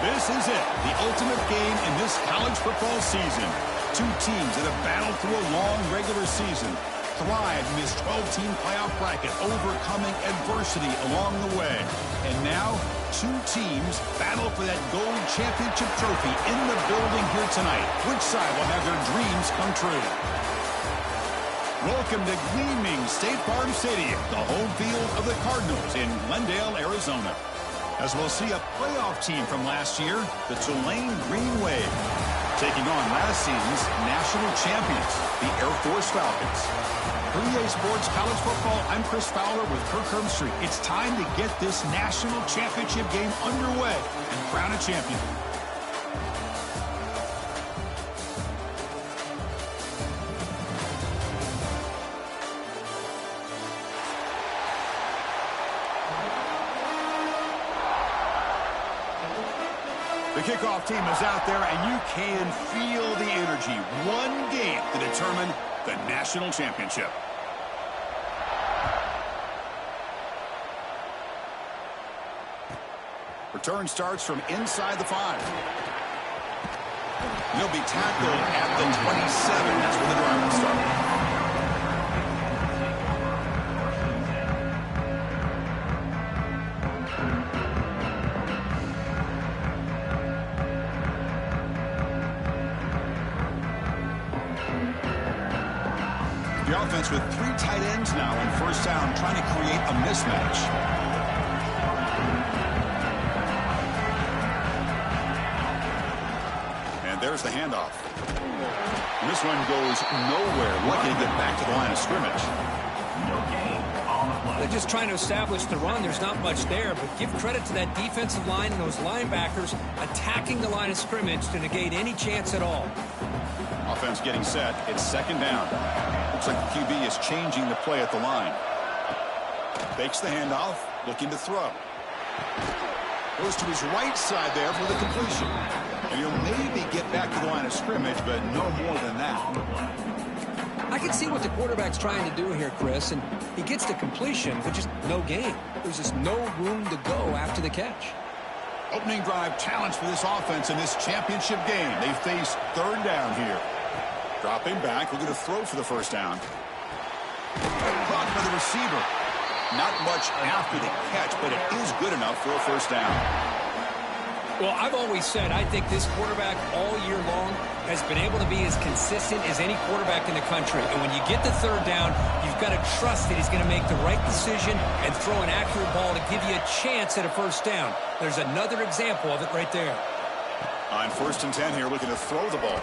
This is it, the ultimate game in this college football season. Two teams that have battled through a long regular season, thrived in this 12-team playoff bracket, overcoming adversity along the way. And now, two teams battle for that gold championship trophy in the building here tonight. Which side will have their dreams come true? Welcome to gleaming State Farm Stadium, the home field of the Cardinals in Glendale, Arizona. As we'll see a playoff team from last year, the Tulane Green Wave, taking on last season's national champions, the Air Force Falcons. For EA Sports College Football, I'm Chris Fowler with Kirk Herbstreit. It's time to get this national championship game underway and crown a champion. The kickoff team is out there, and you can feel the energy. One game to determine the national championship. Return starts from inside the 5. He'll be tackled at the 27. That's where the drive will start. The offense with 3 tight ends now in first down, trying to create a mismatch. And there's the handoff. And this one goes nowhere. Lucky to get back to the line of scrimmage. They're just trying to establish the run. There's not much there, but give credit to that defensive line and those linebackers attacking the line of scrimmage to negate any chance at all. Offense getting set. It's second down. Looks like the QB is changing the play at the line. Fakes the handoff, looking to throw. Goes to his right side there for the completion. And he'll maybe get back to the line of scrimmage, but no more than that. I can see what the quarterback's trying to do here, Chris, and he gets the completion, but just no gain. There's just no room to go after the catch. Opening drive challenge for this offense in this championship game. They face third down here. Dropping back, looking to throw for the first down. Caught by the receiver. Not much after the catch, but it is good enough for a first down. Well, I've always said I think this quarterback all year long has been able to be as consistent as any quarterback in the country. And when you get the third down, you've got to trust that he's going to make the right decision and throw an accurate ball to give you a chance at a first down. There's another example of it right there. On 1st and 10 here, looking to throw the ball.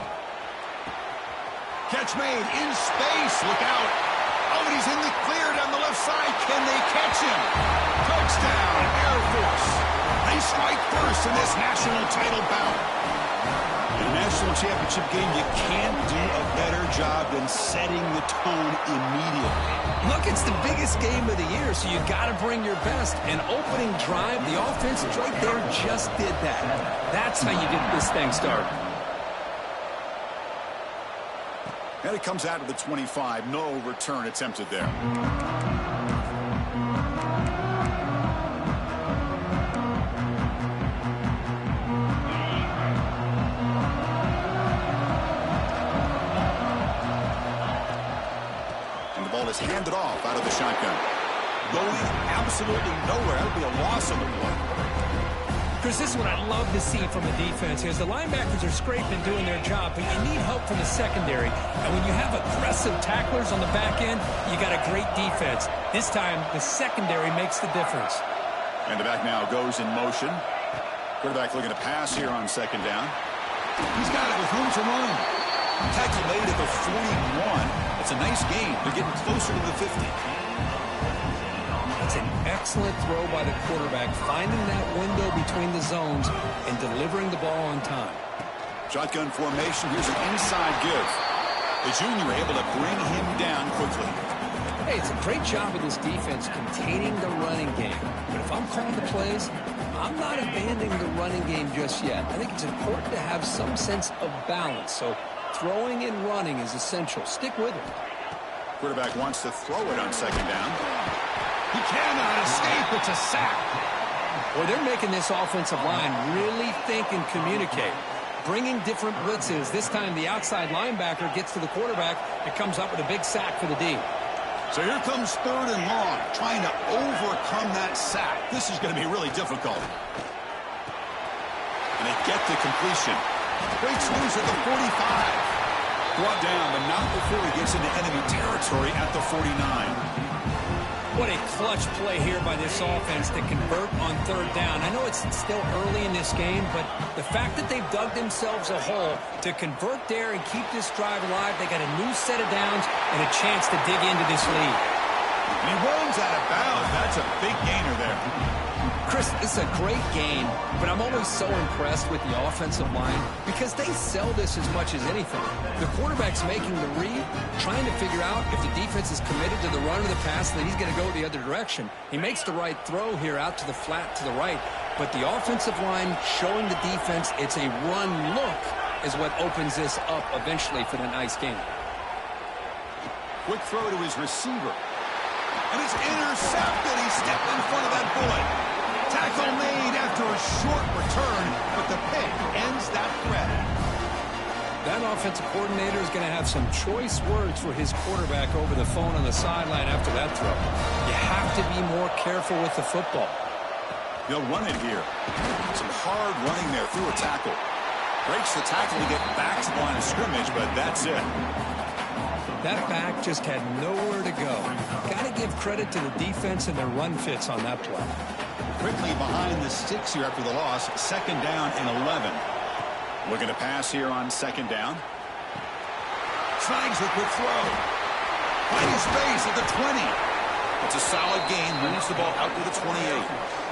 Catch made in space. Look out. Oh, and he's in the clear down the left side. Can they catch him? Touchdown, Air Force. They strike first in this national title bout. In a national championship game, you can't do a better job than setting the tone immediately. Look, it's the biggest game of the year, so you got to bring your best. An opening drive, the offense right there just did that. That's how you get this thing started. And it comes out of the 25. No return attempted there. And the ball is handed off out of the shotgun. Going absolutely nowhere. That would be a loss on the play. Chris, this is what I love to see from the defense. As the linebackers are scraping, doing their job, but you need help from the secondary. And when you have aggressive tacklers on the back end, you got a great defense. This time, the secondary makes the difference. And the back now goes in motion. Quarterback looking to pass here on second down. He's got it with room to run. Tackle made at the 41. It's a nice gain. They're getting closer to the 50. It's an excellent throw by the quarterback, finding that window between the zones and delivering the ball on time. Shotgun formation. Here's an inside give. The junior able to bring him down quickly. Hey, it's a great job of this defense containing the running game. But if I'm calling the plays, I'm not abandoning the running game just yet. I think it's important to have some sense of balance. So throwing and running is essential. Stick with it. Quarterback wants to throw it on second down. He cannot escape. It's a sack. Well, they're making this offensive line really think and communicate. Bringing different blitzes. This time the outside linebacker gets to the quarterback and comes up with a big sack for the D. So here comes 3rd and long, trying to overcome that sack. This is going to be really difficult. And they get the completion. Breaks loose at the 45. Brought down, but not before he gets into enemy territory at the 49. What a clutch play here by this offense to convert on 3rd down. I know it's still early in this game, but the fact that they've dug themselves a hole to convert there and keep this drive alive, they got a new set of downs and a chance to dig into this lead. And he runs out of bounds. That's a big gainer there. Chris, this is a great game, but I'm always so impressed with the offensive line because they sell this as much as anything. The quarterback's making the read, trying to figure out if the defense is committed to the run or the pass, that he's going to go the other direction. He makes the right throw here out to the flat to the right, but the offensive line showing the defense it's a run look is what opens this up eventually for the nice game. Quick throw to his receiver. And it's intercepted. He stepped in front of that bullet. Tackle made after a short return, but the pick ends that threat. That offensive coordinator is going to have some choice words for his quarterback over the phone on the sideline after that throw. You have to be more careful with the football. They'll run it here. Some hard running there through a tackle. Breaks the tackle to get back to the line of scrimmage, but that's it. That back just had nowhere to go. Got to give credit to the defense and their run fits on that play. Quickly behind the sticks here after the loss. 2nd down and 11. Looking to pass here on 2nd down. Snags the quick throw. Finding space at the 20. It's a solid gain. Moves the ball out to the 28.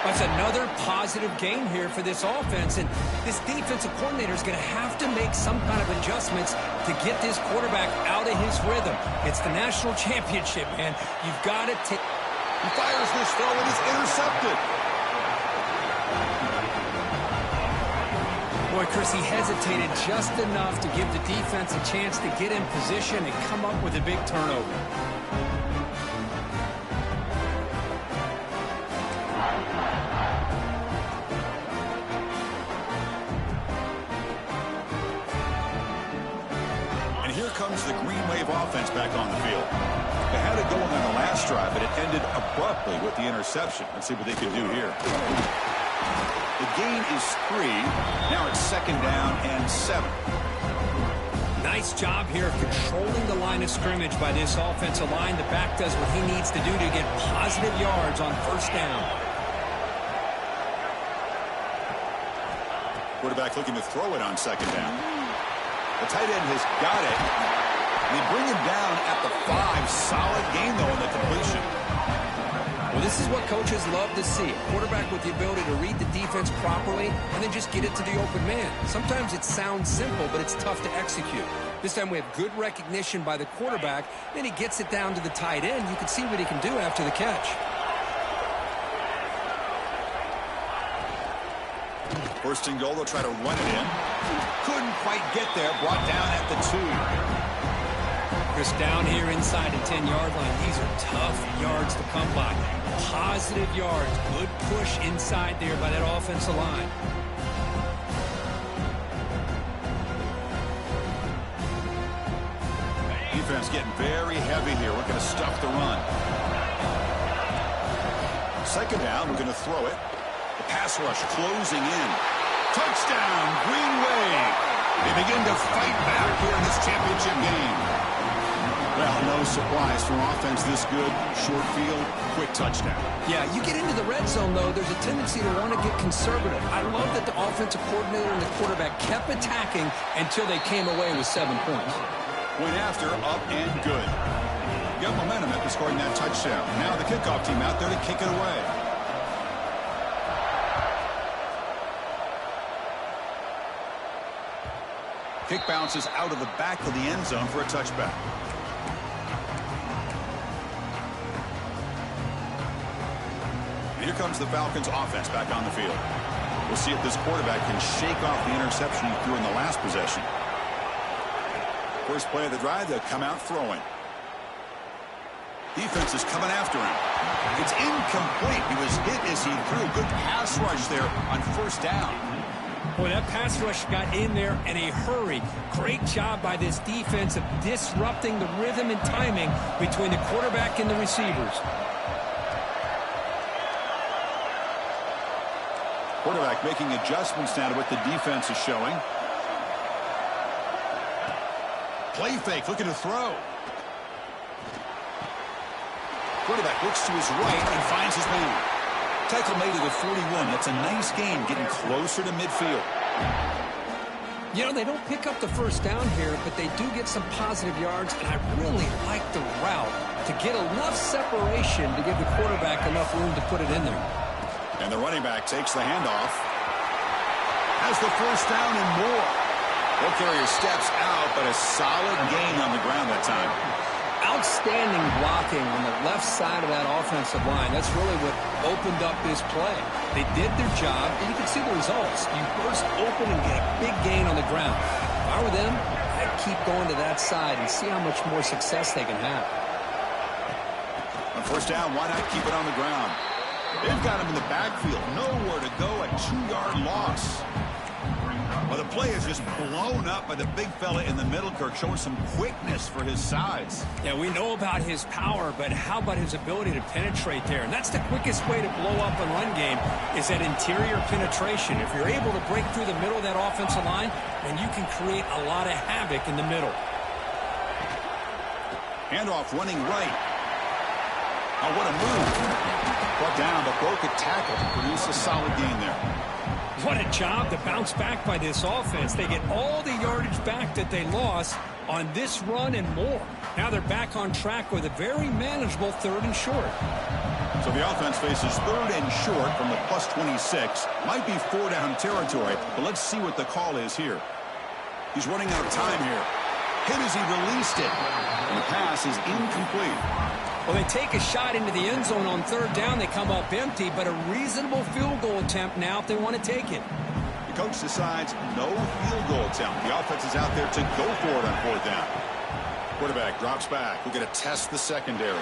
That's another positive game here for this offense, and this defensive coordinator is going to have to make some kind of adjustments to get this quarterback out of his rhythm. It's the national championship, man. You've got to take... He fires this throw and it's intercepted. Boy, Chris, he hesitated just enough to give the defense a chance to get in position and come up with a big turnover. And here comes the Green Wave offense back on the field. They had it going on the last drive, but it ended abruptly with the interception. Let's see what they can do here. The gain is 3. Now it's 2nd down and 7. Nice job here of controlling the line of scrimmage by this offensive line. The back does what he needs to do to get positive yards on 1st down. Quarterback looking to throw it on 2nd down. The tight end has got it. They bring him down at the 5. Solid game, though, in the completion. Well, this is what coaches love to see. A quarterback with the ability to read the defense properly and then just get it to the open man. Sometimes it sounds simple, but it's tough to execute. This time we have good recognition by the quarterback. Then he gets it down to the tight end. You can see what he can do after the catch. First and goal, they'll try to run it in. Couldn't quite get there. Brought down at the 2. Chris, down here inside the 10-yard line, these are tough yards to come by. Positive yards. Good push inside there by that offensive line. Defense getting very heavy here. We're going to stuff the run. 2nd down, we're going to throw it. The pass rush closing in. Touchdown, Green Wave. They begin to fight back here in this championship game. Well, no surprise from offense this good. Short field, quick touchdown. Yeah, you get into the red zone, though, there's a tendency to want to get conservative. I love that the offensive coordinator and the quarterback kept attacking until they came away with 7 points. Went after, up and good. Got momentum after scoring that touchdown. Now the kickoff team out there to kick it away. Kick bounces out of the back of the end zone for a touchback. And here comes the Falcons offense back on the field. We'll see if this quarterback can shake off the interception he threw in the last possession. First play of the drive, they'll come out throwing. Defense is coming after him. It's incomplete. He was hit as he threw a good pass rush there on first down. Boy, that pass rush got in there in a hurry. Great job by this defense of disrupting the rhythm and timing between the quarterback and the receivers. Quarterback making adjustments now to what the defense is showing. Play fake, looking to throw. Quarterback looks to his right and finds his man. Tackle made at the 41. That's a nice gain, getting closer to midfield. You know, they don't pick up the first down here, but they do get some positive yards, and I really like the route to get enough separation to give the quarterback enough room to put it in there. And the running back takes the handoff. Has the first down and more. Ball carrier steps out, but a solid gain on the ground that time. Outstanding blocking on the left side of that offensive line. That's really what opened up this play. They did their job, and you can see the results. You burst open and get a big gain on the ground. If I were them, I'd keep going to that side and see how much more success they can have. On first down, why not keep it on the ground? They've got him in the backfield. Nowhere to go, a 2-yard loss. Well, the play is just blown up by the big fella in the middle, Kirk, showing some quickness for his size. Yeah, we know about his power, but how about his ability to penetrate there? And that's the quickest way to blow up a run game is that interior penetration. If you're able to break through the middle of that offensive line, then you can create a lot of havoc in the middle. Handoff running right. Oh, what a move. Brought down, but broke a tackle to produce a solid gain there. What a job to bounce back by this offense. They get all the yardage back that they lost on this run and more. Now they're back on track with a very manageable 3rd and short. So the offense faces 3rd and short from the plus 26. Might be 4-down territory, but let's see what the call is here. He's running out of time here. Hit as he released it. And the pass is incomplete. Well, they take a shot into the end zone on 3rd down. They come up empty, but a reasonable field goal attempt now if they want to take it. The coach decides no field goal attempt. The offense is out there to go for it on 4th down. Quarterback drops back. We're going to test the secondary.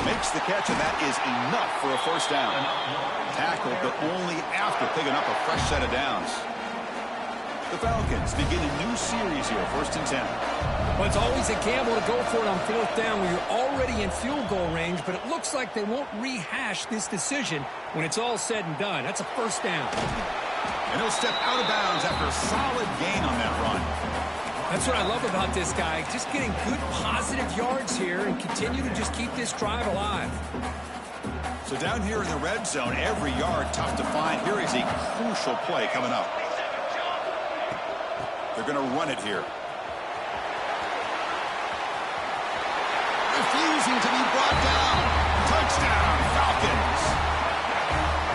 Makes the catch, and that is enough for a first down. Tackled, but only after picking up a fresh set of downs. The Falcons begin a new series here, 1st and 10. Well, it's always a gamble to go for it on 4th down when you're already in field goal range, but it looks like they won't rehash this decision when it's all said and done. That's a first down. And he'll step out of bounds after a solid gain on that run. That's what I love about this guy, just getting good positive yards here and continue to just keep this drive alive. So down here in the red zone, every yard tough to find. Here is a crucial play coming up. They're going to run it here. Refusing to be brought down. Touchdown, Falcons.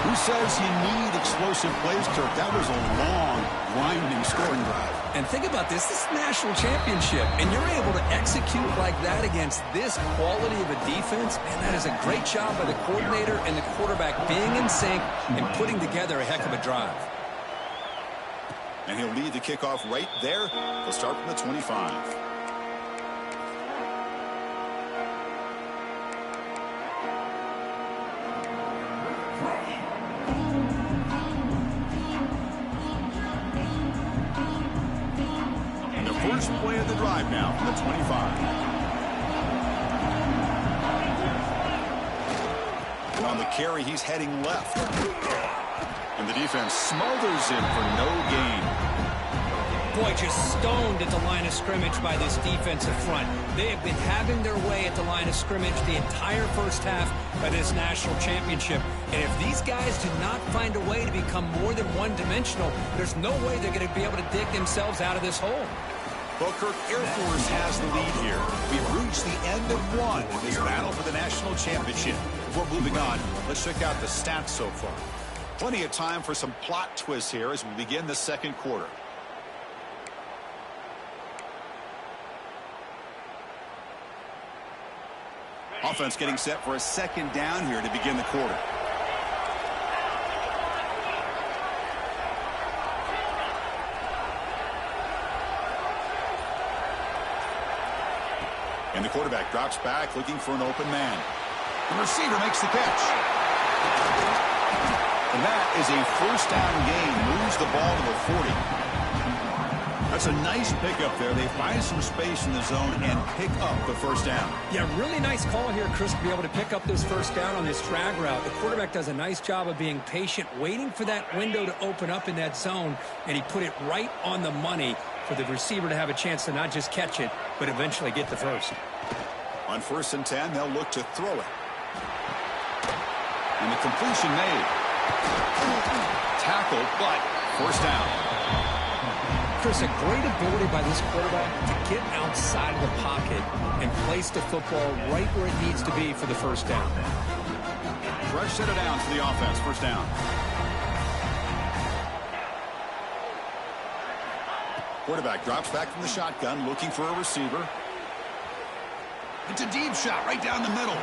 Who says you need explosive plays, Kirk? That was a long, grinding scoring drive. And think about this. This is a national championship, and you're able to execute like that against this quality of a defense, and that is a great job by the coordinator and the quarterback being in sync and putting together a heck of a drive. And he'll lead the kickoff right there. He'll start from the 25. And the first play of the drive now from the 25. And on the carry, he's heading left. And the defense smothers him for no gain. Boy, just stoned at the line of scrimmage by this defensive front. They have been having their way at the line of scrimmage the entire first half of this national championship. And if these guys do not find a way to become more than one-dimensional, there's no way they're going to be able to dig themselves out of this hole. Well, Kirk, Air Force has the lead here. We've reached the end of one in this battle for the national championship. Before moving on, let's check out the stats so far. Plenty of time for some plot twists here as we begin the second quarter. Offense getting set for a second down here to begin the quarter. And the quarterback drops back looking for an open man. The receiver makes the catch. And that is a first down gain. Moves the ball to the 40. That's a nice pickup there. They find some space in the zone and pick up the first down. Yeah, really nice call here, Chris, to be able to pick up this first down on this drag route. The quarterback does a nice job of being patient, waiting for that window to open up in that zone, and he put it right on the money for the receiver to have a chance to not just catch it, but eventually get the first. On 1st and 10, they'll look to throw it. And the completion made. Tackled, but first down. Chris, a great ability by this quarterback to get outside of the pocket and place the football right where it needs to be for the first down. Fresh set of downs for the offense. First down. Quarterback drops back from the shotgun, looking for a receiver. It's a deep shot right down the middle.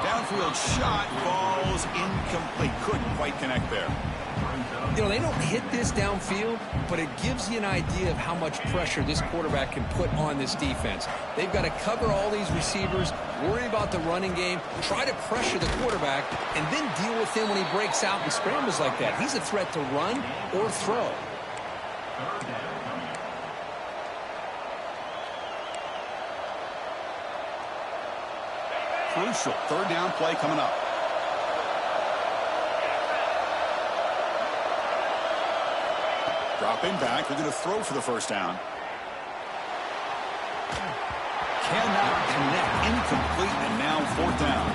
Downfield shot falls incomplete. Couldn't quite connect there. You know, they don't hit this downfield, but it gives you an idea of how much pressure this quarterback can put on this defense. They've got to cover all these receivers, worry about the running game, try to pressure the quarterback, and then deal with him when he breaks out and scrambles like that. He's a threat to run or throw. Crucial third down play coming up. Dropping back, they're going to throw for the first down. Cannot connect, incomplete, and now fourth down.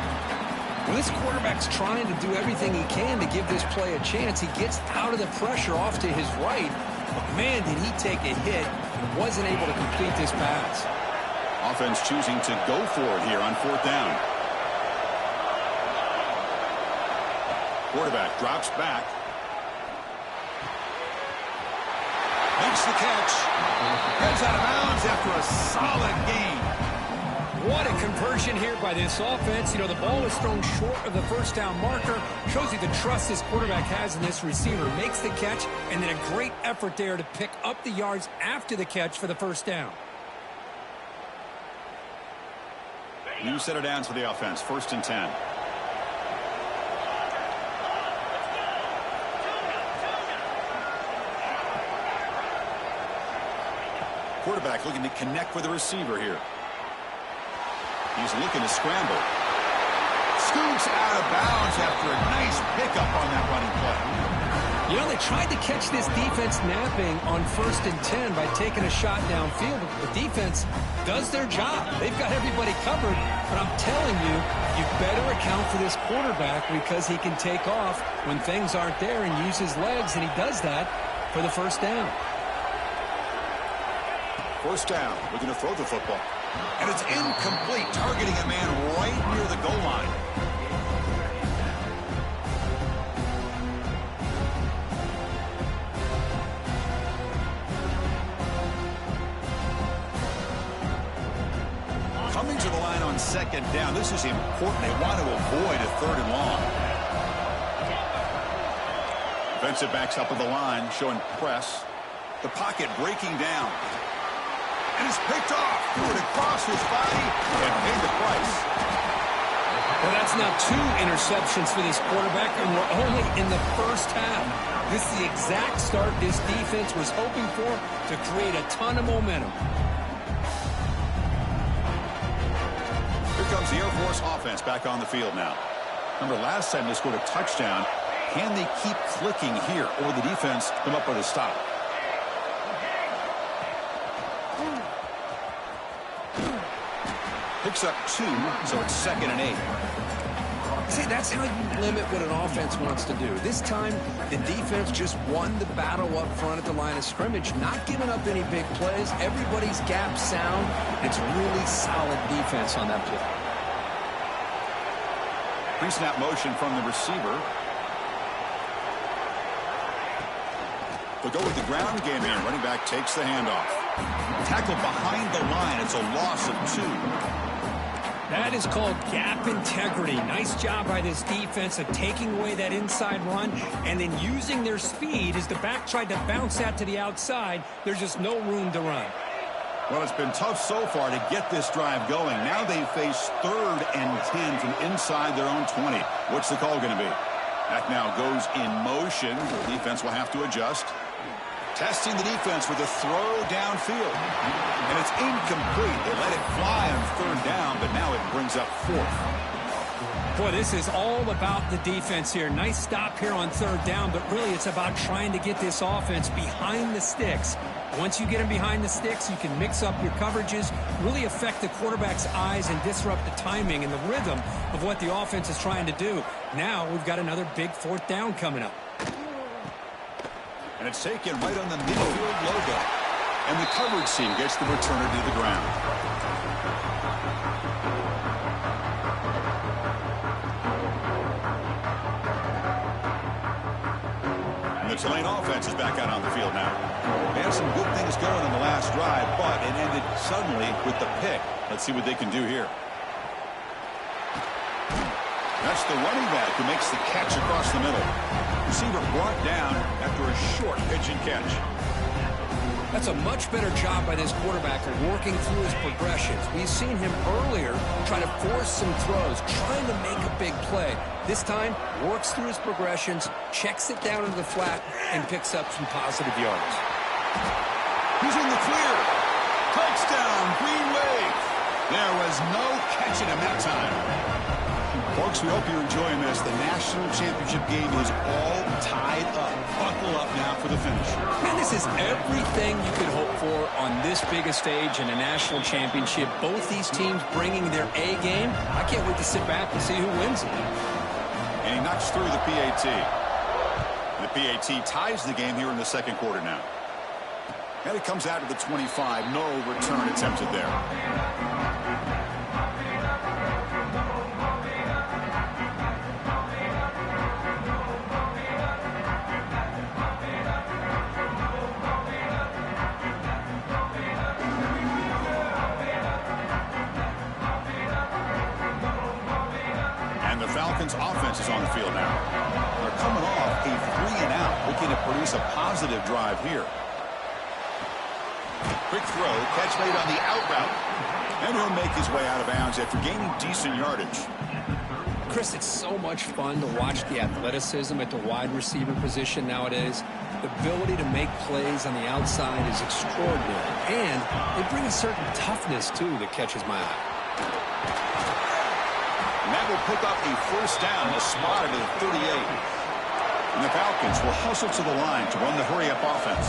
Well, this quarterback's trying to do everything he can to give this play a chance. He gets out of the pressure off to his right, but man, did he take a hit and wasn't able to complete this pass. Offense choosing to go for it here on fourth down. Quarterback drops back. Makes the catch. Heads out of bounds after a solid gain. What a conversion here by this offense. You know, the ball is thrown short of the first down marker. Shows you the trust this quarterback has in this receiver. Makes the catch, and then a great effort there to pick up the yards after the catch for the first down. New set of downs for the offense. 1st and 10. Quarterback looking to connect with the receiver here. He's looking to scramble. Scoots out of bounds after a nice pickup on that running play. You know, they tried to catch this defense napping on 1st and 10 by taking a shot downfield. But the defense does their job. They've got everybody covered. But I'm telling you, you better account for this quarterback because he can take off when things aren't there and use his legs, and he does that for the first down. First down, looking to throw the football. And it's incomplete, targeting a man right near the goal line. Coming to the line on 2nd down. This is important. They want to avoid a 3rd and long. Defensive backs up at the line, showing press. The pocket breaking down. And it's picked off. Threw it across his body and paid the price. Well, that's now 2 interceptions for this quarterback, and we're only in the first half. This is the exact start this defense was hoping for to create a ton of momentum. Here comes the Air Force offense back on the field now. Remember, last time they scored a touchdown. Can they keep clicking here, or will the defense come up with a stop? Picks up 2, so it's 2nd and 8. See, that's how you limit what an offense wants to do. This time, the defense just won the battle up front at the line of scrimmage, not giving up any big plays. Everybody's gap sound. It's really solid defense on that play. Pre-snap motion from the receiver. They'll go with the ground game here. Running back takes the handoff. Tackle behind the line. It's a loss of 2. That is called gap integrity. Nice job by this defense of taking away that inside run and then using their speed as the back tried to bounce that to the outside. There's just no room to run. Well, it's been tough so far to get this drive going. Now they face 3rd and 10 from inside their own 20. What's the call going to be? That now goes in motion. The defense will have to adjust. Testing the defense with a throw downfield. And it's incomplete. They let it fly on 3rd down, but now it brings up 4th. Boy, this is all about the defense here. Nice stop here on 3rd down, but really it's about trying to get this offense behind the sticks. Once you get them behind the sticks, you can mix up your coverages, really affect the quarterback's eyes and disrupt the timing and the rhythm of what the offense is trying to do. Now we've got another big 4th down coming up. And it's taken right on the midfield logo. And the coverage team gets the returner to the ground. And the Tulane offense is back out on the field now. They had some good things going on the last drive, but it ended suddenly with the pick. Let's see what they can do here. That's the running back who makes the catch across the middle. Receiver brought down after a short pitch and catch. That's a much better job by this quarterback of working through his progressions. We've seen him earlier try to force some throws, trying to make a big play. This time, works through his progressions, checks it down into the flat, and picks up some positive yards. He's in the clear. Touchdown, Green Wave. There was no catching him that time. Folks, we hope you're enjoying this. The national championship game is all tied up. Buckle up now for the finish. Man, this is everything you could hope for on this big a stage in a national championship. Both these teams bringing their A game. I can't wait to sit back and see who wins it. And he knocks through the PAT. The PAT ties the game here in the 2nd quarter now. And it comes out to the 25. No return attempted there. Falcons offense is on the field now. They're coming off a 3-and-out, looking to produce a positive drive here. Quick throw, catch made on the out route. And he'll make his way out of bounds after gaining decent yardage. Chris, it's so much fun to watch the athleticism at the wide receiver position nowadays. The ability to make plays on the outside is extraordinary. And they bring a certain toughness, too, that catches my eye. And that will pick up a 1st down, a spot into the 38. And the Falcons will hustle to the line to run the hurry-up offense.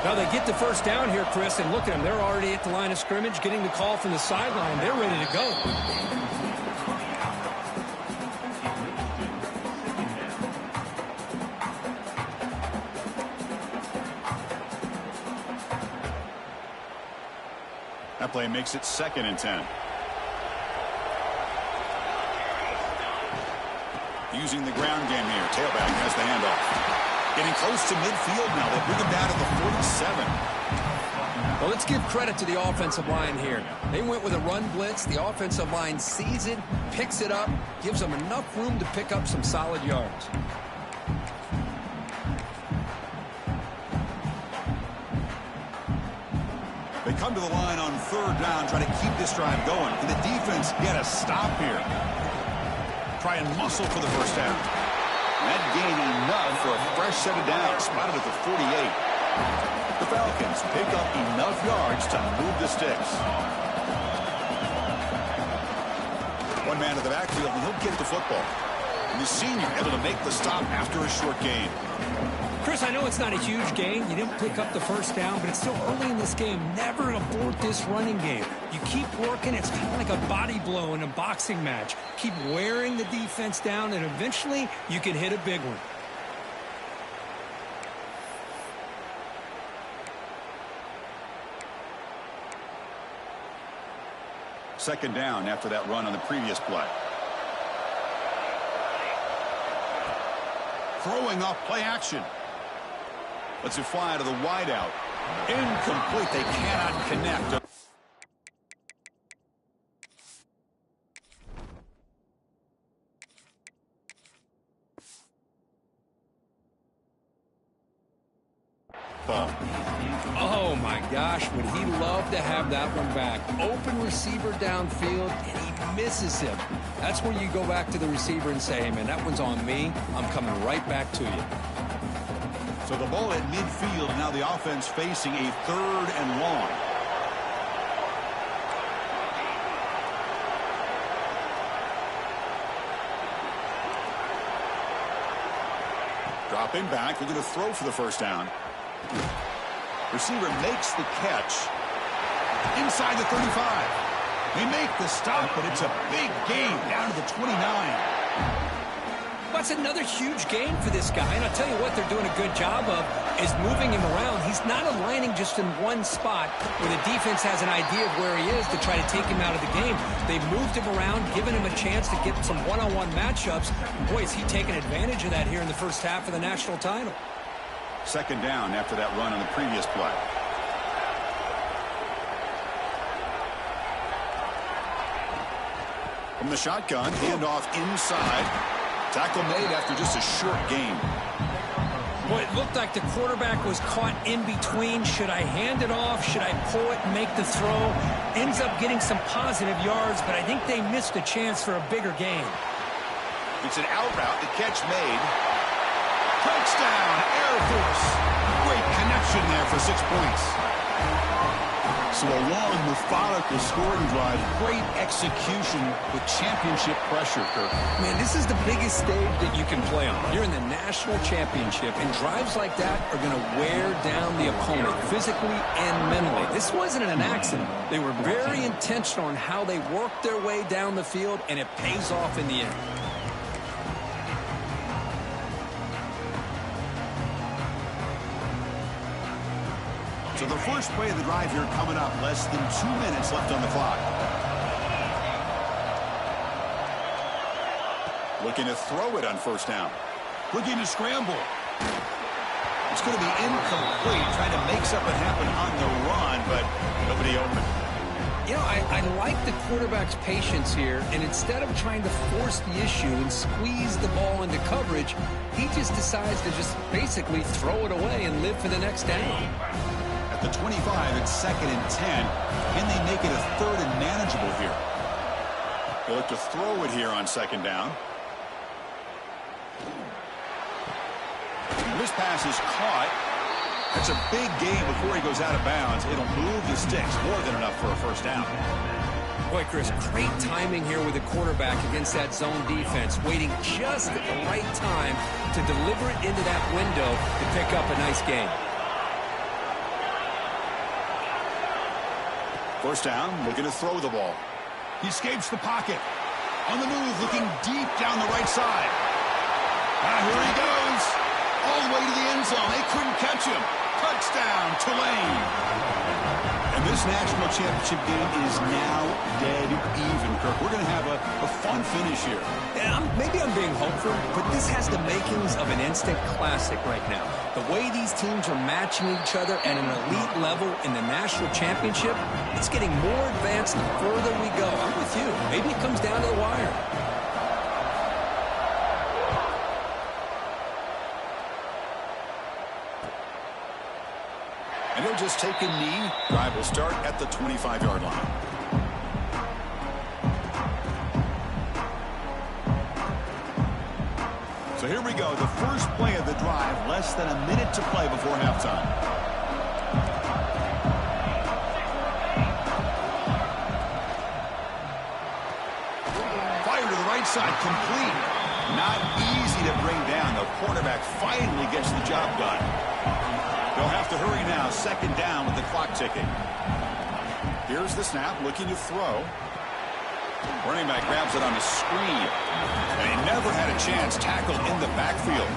Now they get the 1st down here, Chris, and look at them. They're already at the line of scrimmage, getting the call from the sideline. They're ready to go. That play makes it 2nd and 10. Using the ground game here. Tailback has the handoff. Getting close to midfield now. They bring him down to the 47. Well, let's give credit to the offensive line here. They went with a run blitz. The offensive line sees it, picks it up, gives them enough room to pick up some solid yards. They come to the line on 3rd down, trying to keep this drive going. Can the defense get a stop here? Try and muscle for the 1st down. That gained enough for a fresh set of downs, spotted at the 48. The Falcons pick up enough yards to move the sticks. One man in the backfield, and he'll get the football. And the senior able to make the stop after a short gain. Chris, I know it's not a huge gain. You didn't pick up the 1st down, but it's still early in this game. Never abort this running game. You keep working. It's kind of like a body blow in a boxing match. Keep wearing the defense down, and eventually you can hit a big one. Second down after that run on the previous play. Throwing off play action. Lets it fly to the wideout. Incomplete. They cannot connect. Ball. Oh, my gosh, would he love to have that one back. Open receiver downfield, and he misses him. That's where you go back to the receiver and say, hey, man, that one's on me. I'm coming right back to you. So the ball at midfield, now the offense facing a 3rd and long. Dropping back, they're going to throw for the first down. Receiver makes the catch inside the 35. They make the stop, but it's a big gain down to the 29. That's another huge gain for this guy, and I'll tell you what they're doing a good job of is moving him around. He's not aligning just in one spot where the defense has an idea of where he is to try to take him out of the game. They've moved him around, given him a chance to get some one-on-one matchups. Boy, is he taking advantage of that here in the first half of the national title. 2nd down after that run on the previous play. From the shotgun, handoff inside. Tackle made after just a short gain. Boy, it looked like the quarterback was caught in between. Should I hand it off? Should I pull it and make the throw? Ends up getting some positive yards, but I think they missed a chance for a bigger gain. It's an out route. The catch made. Touchdown, Air Force. Great connection there for 6 points. So a long, methodical scoring drive. Great execution with championship pressure, Kirk. Man, this is the biggest stage that you can play on. You're in the national championship, and drives like that are going to wear down the opponent physically and mentally. This wasn't an accident. They were very intentional on how they worked their way down the field, and it pays off in the end. So the first play of the drive here coming up. Less than 2 minutes left on the clock. Looking to throw it on 1st down. Looking to scramble. It's going to be incomplete. Trying to make something happen on the run, but nobody open. You know, I like the quarterback's patience here, and instead of trying to force the issue and squeeze the ball into coverage, he just decides to just basically throw it away and live for the next down. At the 25, it's 2nd and 10. Can they make it a 3rd and manageable here? They look to throw it here on 2nd down. This pass is caught. That's a big gain before he goes out of bounds. It'll move the sticks, more than enough for a 1st down. Boy, Chris, great timing here with the quarterback against that zone defense, waiting just at the right time to deliver it into that window to pick up a nice gain. 1st down, looking to throw the ball. He escapes the pocket. On the move, looking deep down the right side. Here he goes. All the way to the end zone. They couldn't catch him. Touchdown, Tulane. And this national championship game is now dead even, Kirk. We're going to have a fun finish here. Yeah, maybe I'm being hopeful, but this has the makings of an instant classic right now. The way these teams are matching each other at an elite level in the national championship, it's getting more advanced the further we go. I'm with you. Maybe it comes down to the wire. And he'll just take a knee. Drive will start at the 25-yard line. So here we go. The first play of the drive. Less than a minute to play before halftime. Fire to the right side. Complete. Not easy to bring down. The quarterback finally gets the job done. They'll have to hurry now. 2nd down with the clock ticking. Here's the snap, looking to throw. Running back grabs it on the screen. And he never had a chance tackled in the backfield.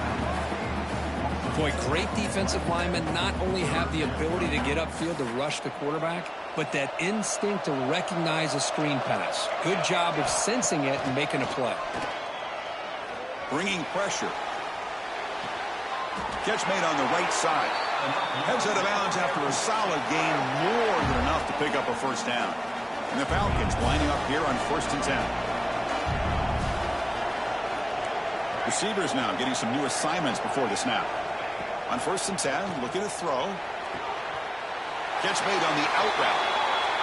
Boy, great defensive linemen not only have the ability to get upfield to rush the quarterback, but that instinct to recognize a screen pass. Good job of sensing it and making a play. Bringing pressure. Catch made on the right side. Heads out of bounds after a solid gain, more than enough to pick up a 1st down. And the Falcons lining up here on 1st and 10. Receivers now getting some new assignments before the snap. On 1st and 10, looking to throw. Gets made on the out route.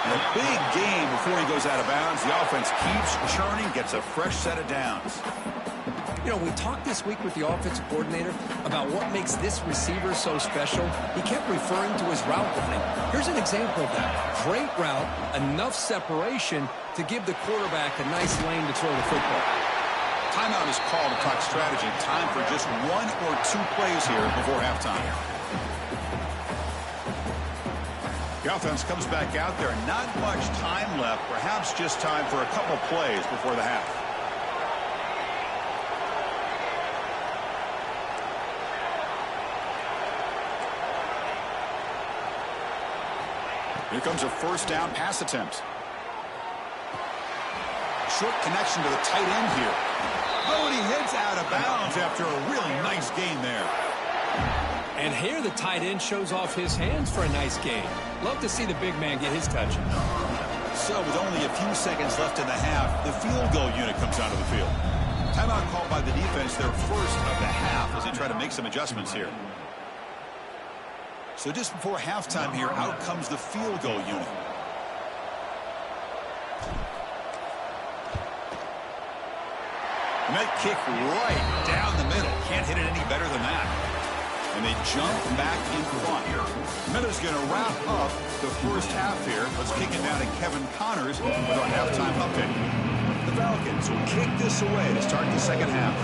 And a big gain before he goes out of bounds. The offense keeps churning, gets a fresh set of downs. You know, we talked this week with the offensive coordinator about what makes this receiver so special. He kept referring to his route running. Here's an example of that. Great route, enough separation to give the quarterback a nice lane to throw the football. Timeout is called to talk strategy. Time for just 1 or 2 plays here before halftime. The offense comes back out there. Not much time left. Perhaps just time for a couple plays before the half. Here comes a first down pass attempt. Short connection to the tight end here. Oh, and he heads out of bounds after a really nice gain there. And here the tight end shows off his hands for a nice gain. Love to see the big man get his touches. So with only a few seconds left in the half, the field goal unit comes onto the field. Timeout called by the defense, their first of the half, as they try to make some adjustments here. So just before halftime here, out comes the field goal unit. And that kick right down the middle. Can't hit it any better than that. And they jump back in front. Miller's going to wrap up the first half here. Let's kick it down to Kevin Connors with our halftime update. The Falcons will kick this away to start the second half.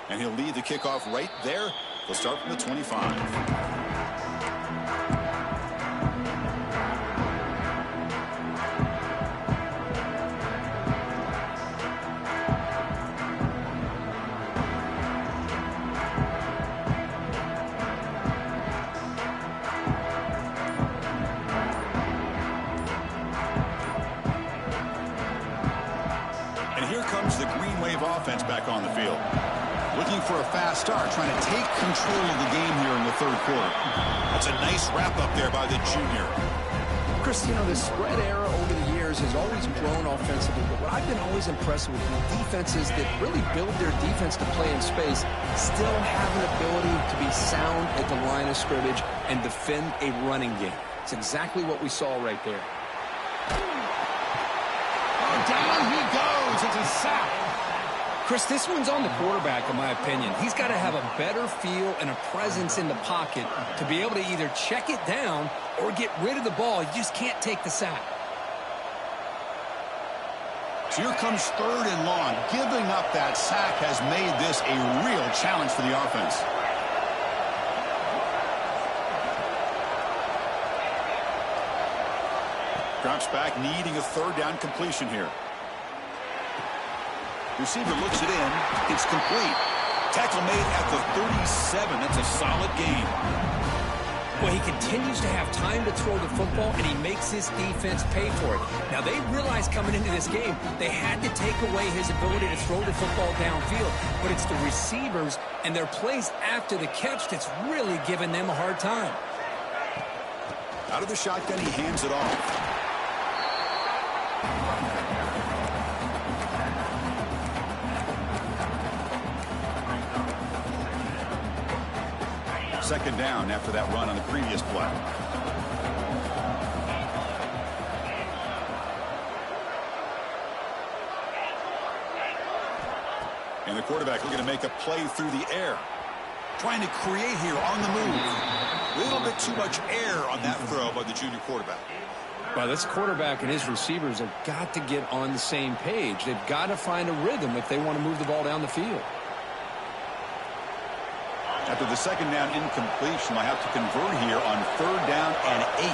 And he'll lead the kickoff right there. They'll start from the 25. And here comes the Green Wave offense back on the field. Looking for a fast start, trying to take control of the game here in the third quarter. That's a nice wrap-up there by the junior. Chris, you know, the spread era over the years has always grown offensively, but what I've been always impressed with defenses that really build their defense to play in space still have an ability to be sound at the line of scrimmage and defend a running game. It's exactly what we saw right there. Oh, down he goes. It's a sack. Chris, this one's on the quarterback, in my opinion. He's got to have a better feel and a presence in the pocket to be able to either check it down or get rid of the ball. You just can't take the sack. So here comes third and long. Giving up that sack has made this a real challenge for the offense. Drops back, needing a third down completion here. Receiver looks it in. It's complete. Tackle made at the 37. That's a solid gain. Well, he continues to have time to throw the football, and he makes his defense pay for it. Now, they realized coming into this game they had to take away his ability to throw the football downfield, but it's the receivers and their plays after the catch that's really giving them a hard time. Out of the shotgun, he hands it off. Second down after that run on the previous play. And the quarterback looking to make a play through the air. Trying to create here on the move. A little bit too much air on that throw by the junior quarterback. Well, this quarterback and his receivers have got to get on the same page. They've got to find a rhythm if they want to move the ball down the field. After the second down incompletion, I have to convert here on third down and 8.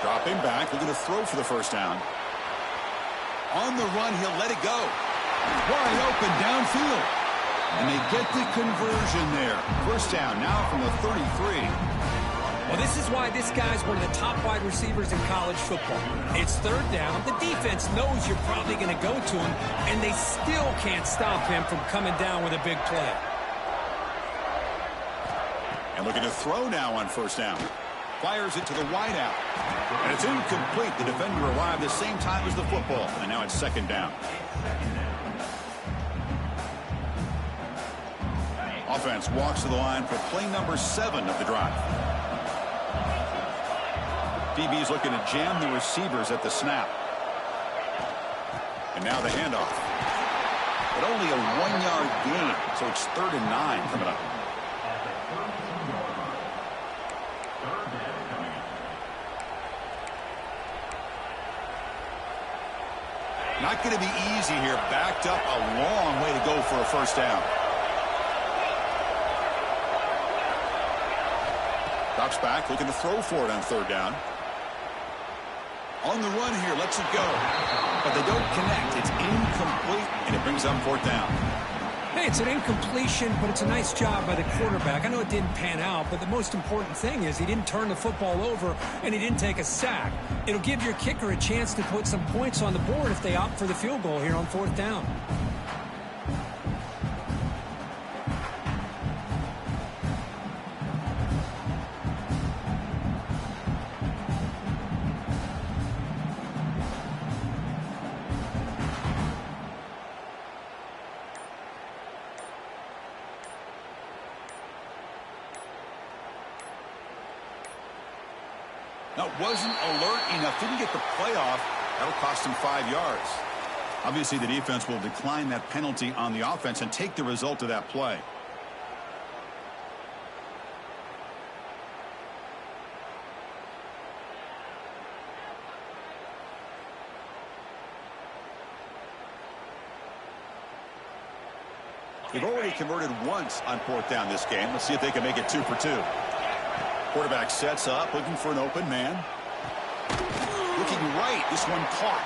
Dropping back, looking to throw for the first down. On the run, he'll let it go. Wide open downfield. And they get the conversion there. First down now from the 33. Well, this is why this guy's one of the top wide receivers in college football. It's third down. The defense knows you're probably going to go to him, and they still can't stop him from coming down with a big play. And looking to throw now on first down. Fires it to the wideout. And it's incomplete. The defender arrived the same time as the football. And now it's second down. Offense walks to the line for play number 7 of the drive. DB's looking to jam the receivers at the snap. And now the handoff. But only a 1-yard gain, so it's 3rd and 9 coming up. Not going to be easy here. Backed up a long way to go for a first down. Drops back, looking to throw for it on 3rd down. On the run here, lets it go. But they don't connect. It's incomplete, and it brings up 4th down. Hey, it's an incompletion, but it's a nice job by the quarterback. I know it didn't pan out, but the most important thing is he didn't turn the football over, and he didn't take a sack. It'll give your kicker a chance to put some points on the board if they opt for the field goal here on 4th down. Now, wasn't alert enough. Didn't get the play off. That'll cost him 5 yards. Obviously, the defense will decline that penalty on the offense and take the result of that play. They've already converted once on 4th down this game. Let's see if they can make it 2 for 2. Quarterback sets up, looking for an open man. Looking right, this one caught.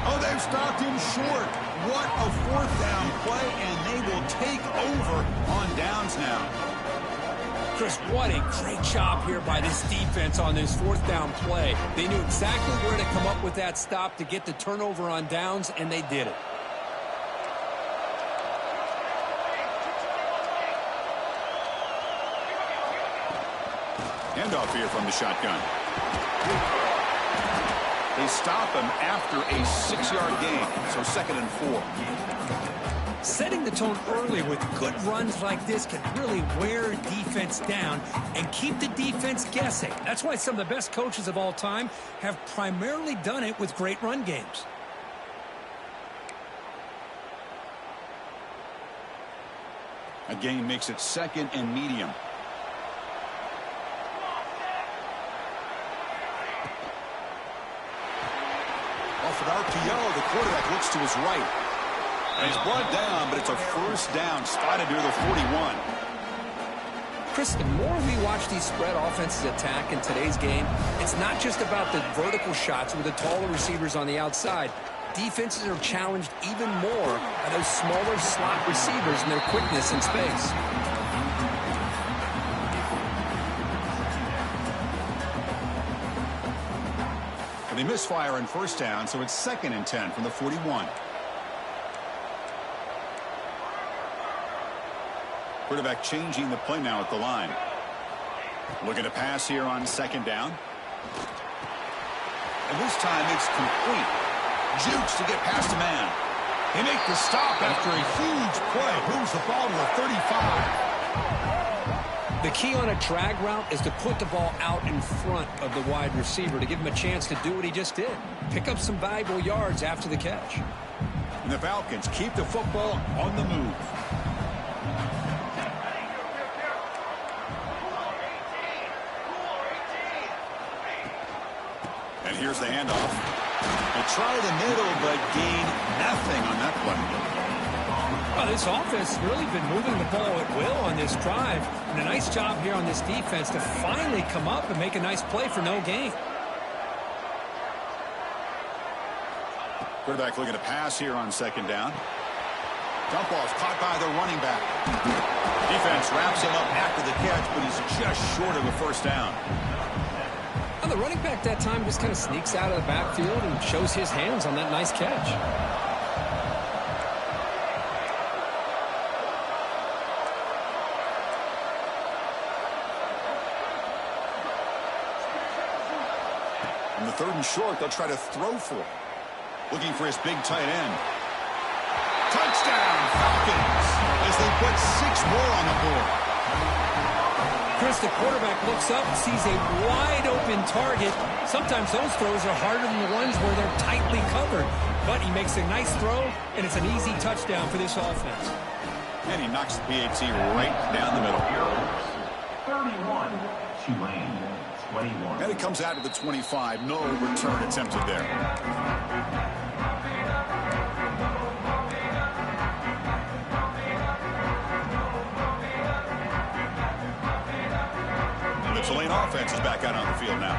Oh, they've stopped him short. What a 4th down play, and they will take over on downs now. Chris, what a great job here by this defense on this 4th down play. They knew exactly where to come up with that stop to get the turnover on downs, and they did it. Handoff here from the shotgun. They stop him after a 6-yard gain, so 2nd and 4. Setting the tone early with good runs like this can really wear defense down and keep the defense guessing. That's why some of the best coaches of all time have primarily done it with great run games. A gain makes it 2nd and medium. Off an RPO, the quarterback looks to his right. And he's brought down, but it's a first down, spotted near the 41. Chris, the more we watch these spread offenses attack in today's game, it's not just about the vertical shots with the taller receivers on the outside. Defenses are challenged even more by those smaller slot receivers and their quickness in space. And they misfire on first down, so it's 2nd and 10 from the 41. Quarterback changing the play now at the line. Looking to pass here on 2nd down. And this time it's complete. Jukes to get past a man. They make the stop after a huge play. Moves the ball to the 35. The key on a drag route is to put the ball out in front of the wide receiver to give him a chance to do what he just did. Pick up some valuable yards after the catch. And the Falcons keep the football on the move. And here's the handoff. They try the middle, but gain nothing on that play. Well, this offense has really been moving the ball at will on this drive. And a nice job here on this defense to finally come up and make a nice play for no gain. Quarterback looking to pass here on 2nd down. Dump off caught by the running back. Defense wraps him up after the catch, but he's just short of a first down. Well, the running back that time just kind of sneaks out of the backfield and shows his hands on that nice catch. 3rd and short, they'll try to throw for it. Looking for his big tight end. Touchdown, Falcons, as they put 6 more on the board. Chris, the quarterback looks up and sees a wide-open target. Sometimes those throws are harder than the ones where they're tightly covered. But he makes a nice throw, and it's an easy touchdown for this offense. And he knocks the PAT right down the middle. 31, Tulane, 21. And it comes out to the 25. No return attempted there. And the Tulane offense is back out on the field now.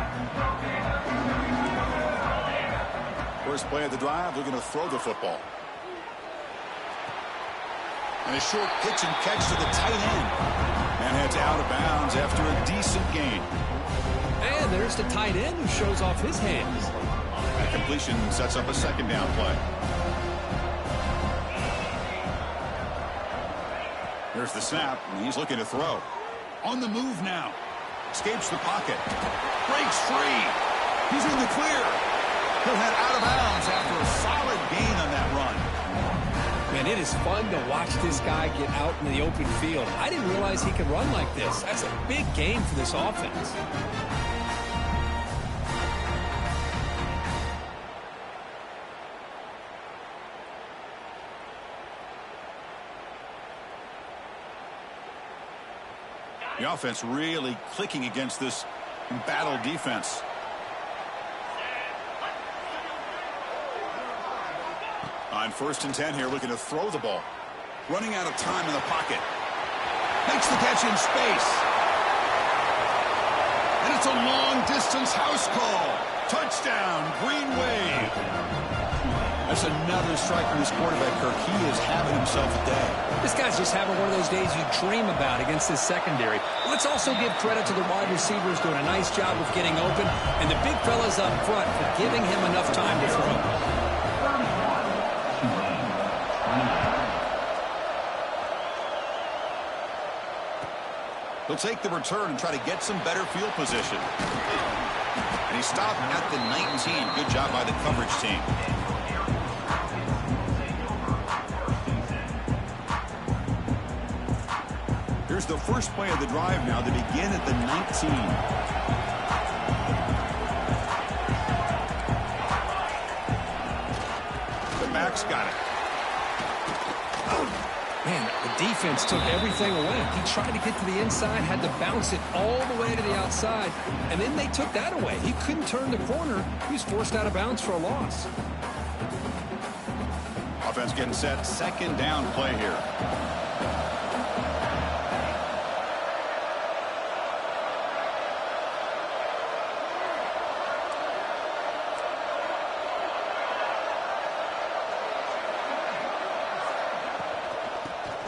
First play of the drive, looking to throw the football. And a short pitch and catch to the tight end. And heads out of bounds after a decent gain. And there's the tight end who shows off his hands. The completion sets up a 2nd down play. There's the snap, and he's looking to throw. On the move now. Escapes the pocket. Breaks free. He's in the clear. He'll head out of bounds after a solid gain on that run. Man, it is fun to watch this guy get out in the open field. I didn't realize he could run like this. That's a big gain for this offense. The offense really clicking against this battle defense. On 1st and 10 here, looking to throw the ball. Running out of time in the pocket. Makes the catch in space. And it's a long-distance house call. Touchdown, Green Wave. That's another strike from this quarterback, Kirk. He is having himself a day. This guy's just having one of those days you dream about against this secondary. Let's also give credit to the wide receivers doing a nice job of getting open, and the big fellas up front for giving him enough time to throw. He'll take the return and try to get some better field position. And he stopped at the 19. Good job by the coverage team. Here's the first play of the drive now. They begin at the 19. The back's got it. Man, the defense took everything away. He tried to get to the inside, had to bounce it all the way to the outside, and then they took that away. He couldn't turn the corner. He was forced out of bounds for a loss. Offense getting set. 2nd down play here.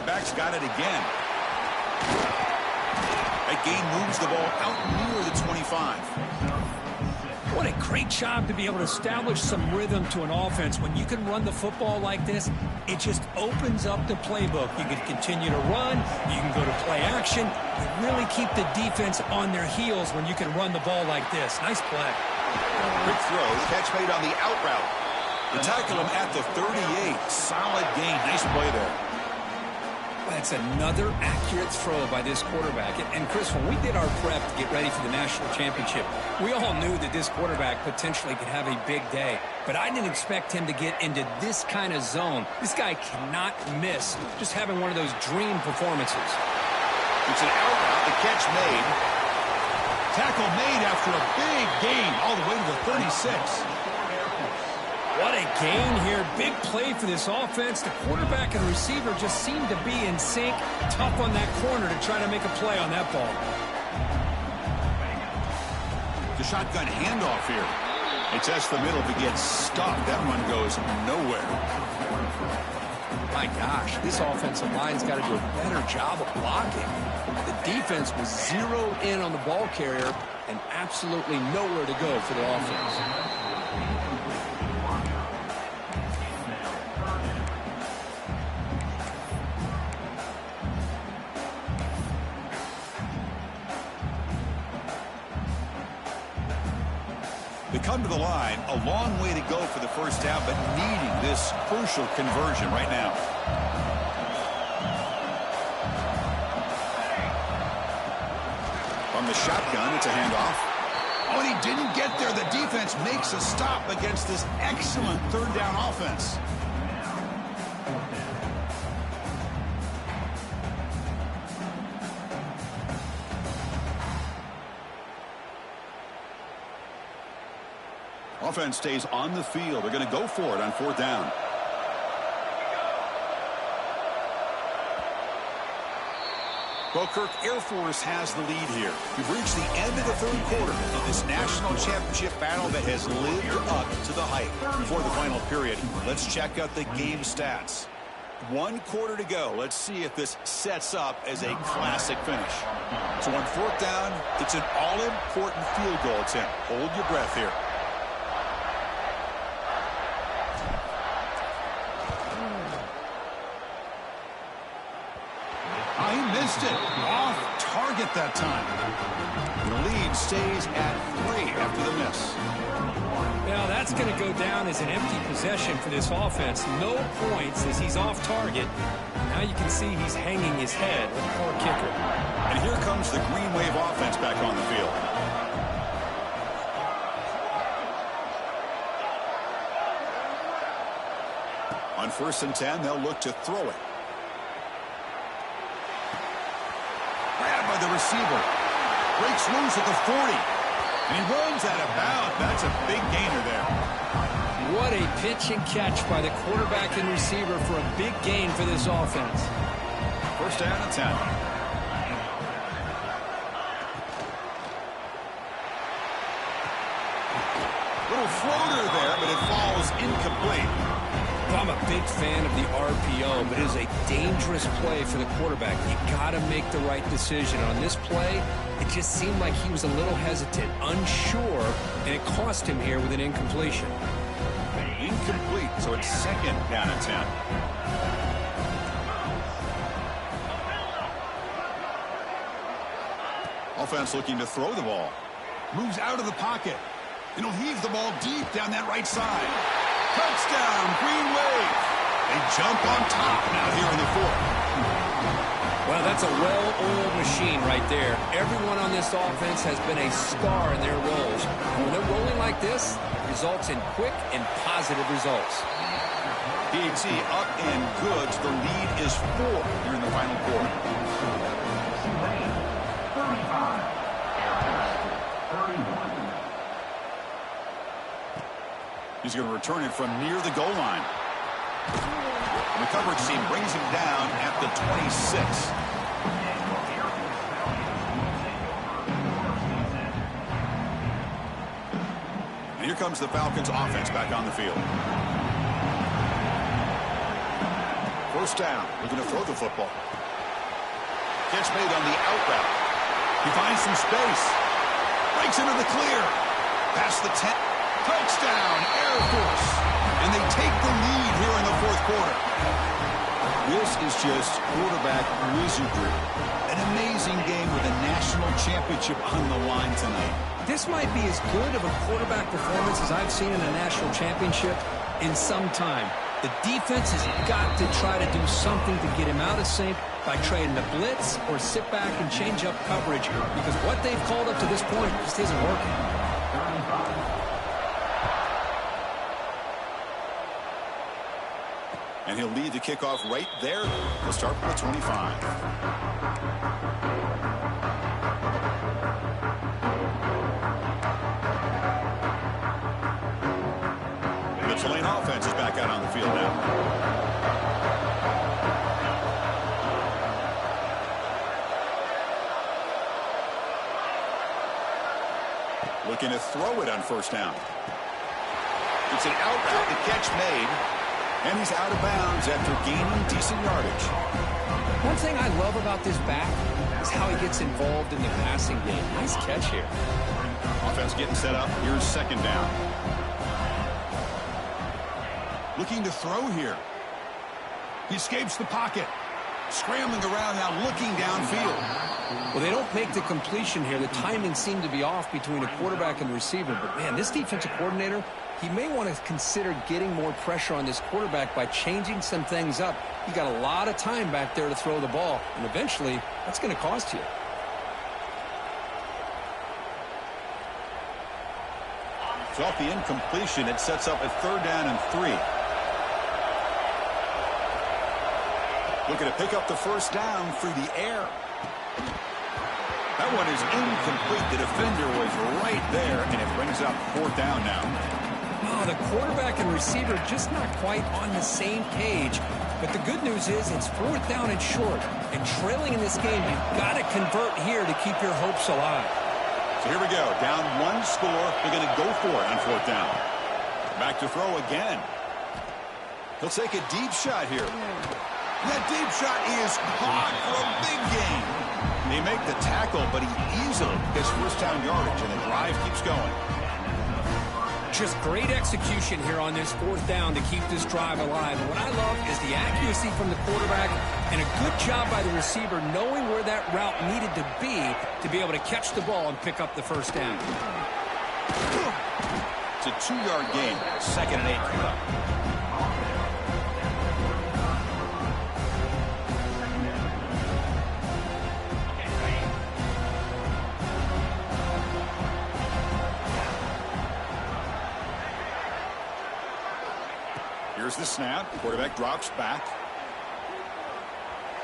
Back's got it again. That gain moves the ball out near the 25. What a great job to be able to establish some rhythm to an offense. When you can run the football like this, it just opens up the playbook. You can continue to run. You can go to play action. You really keep the defense on their heels when you can run the ball like this. Nice play. Quick throw. Catch made on the out route. They tackle him at the 38. Solid gain. Nice play there. That's another accurate throw by this quarterback. And Chris, when we did our prep to get ready for the national championship, we all knew that this quarterback potentially could have a big day. But I didn't expect him to get into this kind of zone. This guy cannot miss just having one of those dream performances. It's an out route. The catch made. Tackle made after a big gain all the way to the 36. What a gain here. Big play for this offense. The quarterback and receiver just seem to be in sync. Tough on that corner to try to make a play on that ball. The shotgun handoff here. They test the middle. If it gets stuck, that one goes nowhere. My gosh, this offensive line's got to do a better job of blocking. The defense was zeroed in on the ball carrier and absolutely nowhere to go for the offense. The come to the line. A long way to go for the first down, but needing this crucial conversion right now. From the shotgun, it's a handoff. Oh, and he didn't get there. The defense makes a stop against this excellent third down offense. Offense stays on the field. They're going to go for it on fourth down. Well, Kirk, Air Force has the lead here. We've reached the end of the third quarter of this national championship battle that has lived up to the hype. Before the final period, let's check out the game stats. 1 quarter to go. Let's see if this sets up as a classic finish. So on fourth down, it's an all-important field goal attempt. Hold your breath here. He missed it. Off target that time. The lead stays at 3 after the miss. Now that's going to go down as an empty possession for this offense. No points as he's off target. Now you can see he's hanging his head. Poor kicker. And here comes the Green Wave offense back on the field. On 1st and 10, they'll look to throw it. Grabbed by the receiver. Breaks loose at the 40. And he runs out of bounds. That's a big gainer there. What a pitch and catch by the quarterback and receiver for a big gain for this offense. 1st down and 10. Little floater there, but it falls incomplete. I'm a big fan of the RPO, but it is a dangerous play for the quarterback. You got to make the right decision. On this play, it just seemed like he was a little hesitant, unsure, and it cost him here with an incompletion. Incomplete, so it's 2nd down and 10. Offense looking to throw the ball. Moves out of the pocket. And he'll heave the ball deep down that right side. Touchdown, Green Wave. They jump on top now here in the 4th. Well, that's a well-oiled machine right there. Everyone on this offense has been a star in their roles. And when they're rolling like this, it results in quick and positive results. PAT up and good. So the lead is 4 here in the final quarter. 31. He's going to return it from near the goal line. And the coverage team brings him down at the 26. And here comes the Falcons offense back on the field. 1st down, looking to throw the football. Catch made on the out route. He finds some space. Breaks into the clear. Past the 10. Touchdown, Air Force. And they take the lead here in the 4th quarter. This is just quarterback wizardry. An amazing game with a national championship on the line tonight. This might be as good of a quarterback performance as I've seen in a national championship in some time. The defense has got to try to do something to get him out of sync by trading the blitz or sit back and change up coverage, because what they've called up to this point just isn't working. And he'll lead the kickoff right there. He'll start from the 25. And the Tulane offense is back out on the field now. Looking to throw it on 1st down. It's an out route, the catch made. And he's out of bounds after gaining decent yardage. One thing I love about this back is how he gets involved in the passing game. Nice catch here. Offense getting set up. Here's 2nd down. Looking to throw here. He escapes the pocket. Scrambling around now, looking downfield. Well, they don't make the completion here. The timing seemed to be off between the quarterback and the receiver. But, man, this defensive coordinator, he may want to consider getting more pressure on this quarterback by changing some things up. You got a lot of time back there to throw the ball, and eventually that's going to cost you. So off the incompletion, it sets up a 3rd down and 3. Looking to pick up the 1st down through the air. That one is incomplete. The defender was right there, and it brings up 4th down now. Oh, the quarterback and receiver just not quite on the same page. But the good news is it's 4th down and short. And trailing in this game, you've got to convert here to keep your hopes alive. So here we go. Down 1 score. They're going to go for it on 4th down. Back to throw again. He'll take a deep shot here. That deep shot is caught for a big gain. They make the tackle, but he easily gets 1st down yardage, and the drive keeps going. Just great execution here on this 4th down to keep this drive alive. And what I love is the accuracy from the quarterback and a good job by the receiver knowing where that route needed to be able to catch the ball and pick up the 1st down. It's a 2-yard gain. 2nd and 8 coming up. Here's the snap. Quarterback drops back.